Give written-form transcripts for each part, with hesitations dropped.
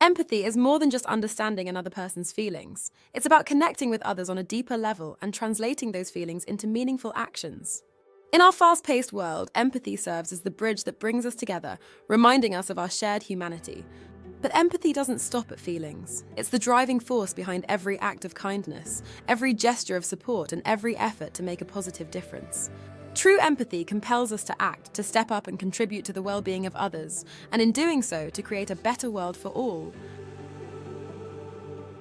Empathy is more than just understanding another person's feelings. It's about connecting with others on a deeper level and translating those feelings into meaningful actions. In our fast-paced world, empathy serves as the bridge that brings us together, reminding us of our shared humanity. But empathy doesn't stop at feelings. It's the driving force behind every act of kindness, every gesture of support, and every effort to make a positive difference. True empathy compels us to act, to step up and contribute to the well-being of others, and in doing so, to create a better world for all.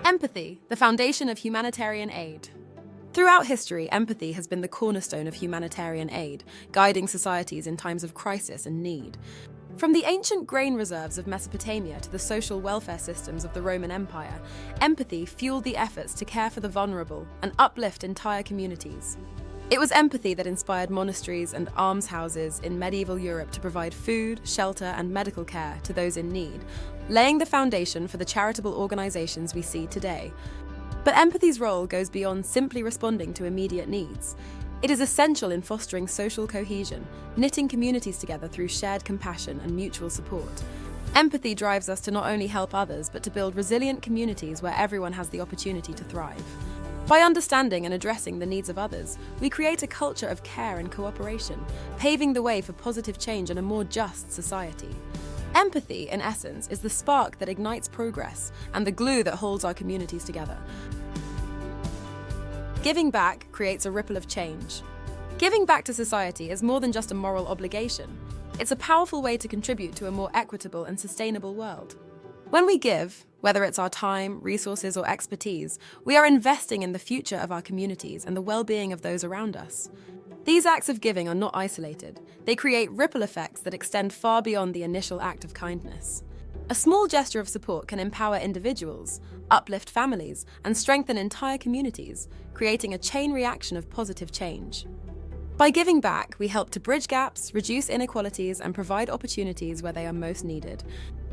Empathy, the foundation of humanitarian aid. Throughout history, empathy has been the cornerstone of humanitarian aid, guiding societies in times of crisis and need. From the ancient grain reserves of Mesopotamia to the social welfare systems of the Roman Empire, empathy fueled the efforts to care for the vulnerable and uplift entire communities. It was empathy that inspired monasteries and almshouses in medieval Europe to provide food, shelter, and medical care to those in need, laying the foundation for the charitable organizations we see today. But empathy's role goes beyond simply responding to immediate needs. It is essential in fostering social cohesion, knitting communities together through shared compassion and mutual support. Empathy drives us to not only help others, but to build resilient communities where everyone has the opportunity to thrive. By understanding and addressing the needs of others, we create a culture of care and cooperation, paving the way for positive change and a more just society. Empathy, in essence, is the spark that ignites progress and the glue that holds our communities together. Giving back creates a ripple of change. Giving back to society is more than just a moral obligation. It's a powerful way to contribute to a more equitable and sustainable world. When we give, whether it's our time, resources, or expertise, we are investing in the future of our communities and the well-being of those around us. These acts of giving are not isolated. They create ripple effects that extend far beyond the initial act of kindness. A small gesture of support can empower individuals, uplift families, and strengthen entire communities, creating a chain reaction of positive change. By giving back, we help to bridge gaps, reduce inequalities, and provide opportunities where they are most needed.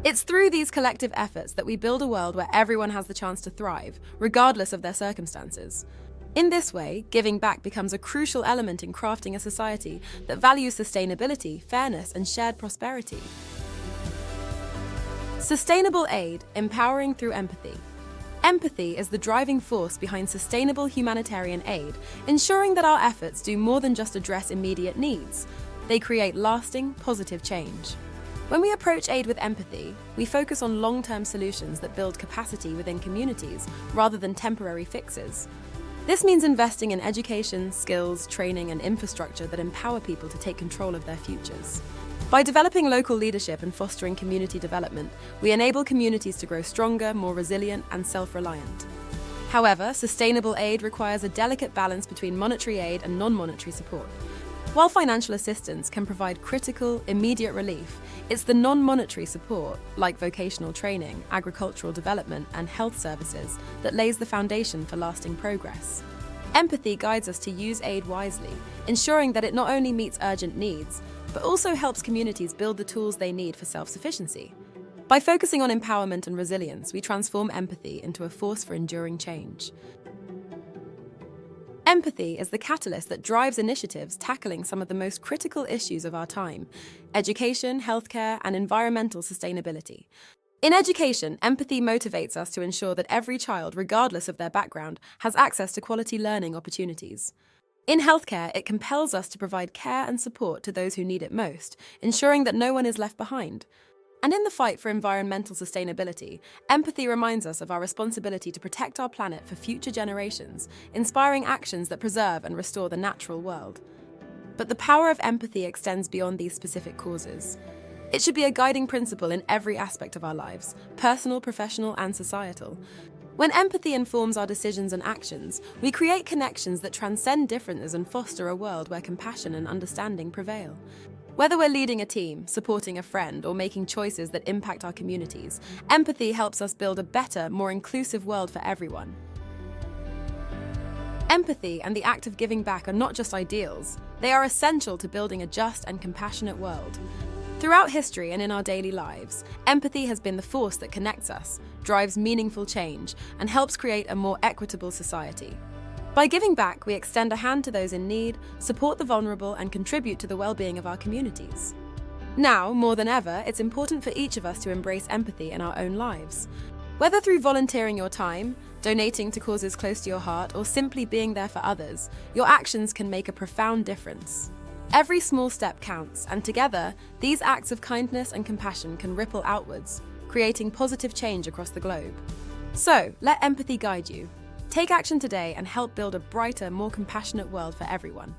It's through these collective efforts that we build a world where everyone has the chance to thrive, regardless of their circumstances. In this way, giving back becomes a crucial element in crafting a society that values sustainability, fairness, and shared prosperity. Sustainable aid, empowering through empathy. Empathy is the driving force behind sustainable humanitarian aid, ensuring that our efforts do more than just address immediate needs. They create lasting, positive change. When we approach aid with empathy, we focus on long-term solutions that build capacity within communities rather than temporary fixes. This means investing in education, skills, training, and infrastructure that empower people to take control of their futures. By developing local leadership and fostering community development, we enable communities to grow stronger, more resilient, and self-reliant. However, sustainable aid requires a delicate balance between monetary aid and non-monetary support. While financial assistance can provide critical, immediate relief, it's the non-monetary support, like vocational training, agricultural development, and health services, that lays the foundation for lasting progress. Empathy guides us to use aid wisely, ensuring that it not only meets urgent needs, but also helps communities build the tools they need for self-sufficiency. By focusing on empowerment and resilience, we transform empathy into a force for enduring change. Empathy is the catalyst that drives initiatives tackling some of the most critical issues of our time: education, healthcare, and environmental sustainability. In education, empathy motivates us to ensure that every child, regardless of their background, has access to quality learning opportunities. In healthcare, it compels us to provide care and support to those who need it most, ensuring that no one is left behind. And in the fight for environmental sustainability, empathy reminds us of our responsibility to protect our planet for future generations, inspiring actions that preserve and restore the natural world. But the power of empathy extends beyond these specific causes. It should be a guiding principle in every aspect of our lives, personal, professional, and societal. When empathy informs our decisions and actions, we create connections that transcend differences and foster a world where compassion and understanding prevail. Whether we're leading a team, supporting a friend, or making choices that impact our communities, empathy helps us build a better, more inclusive world for everyone. Empathy and the act of giving back are not just ideals, they are essential to building a just and compassionate world. Throughout history and in our daily lives, empathy has been the force that connects us, drives meaningful change, and helps create a more equitable society. By giving back, we extend a hand to those in need, support the vulnerable, and contribute to the well-being of our communities. Now, more than ever, it's important for each of us to embrace empathy in our own lives. Whether through volunteering your time, donating to causes close to your heart, or simply being there for others, your actions can make a profound difference. Every small step counts, and together, these acts of kindness and compassion can ripple outwards, creating positive change across the globe. So, let empathy guide you. Take action today and help build a brighter, more compassionate world for everyone.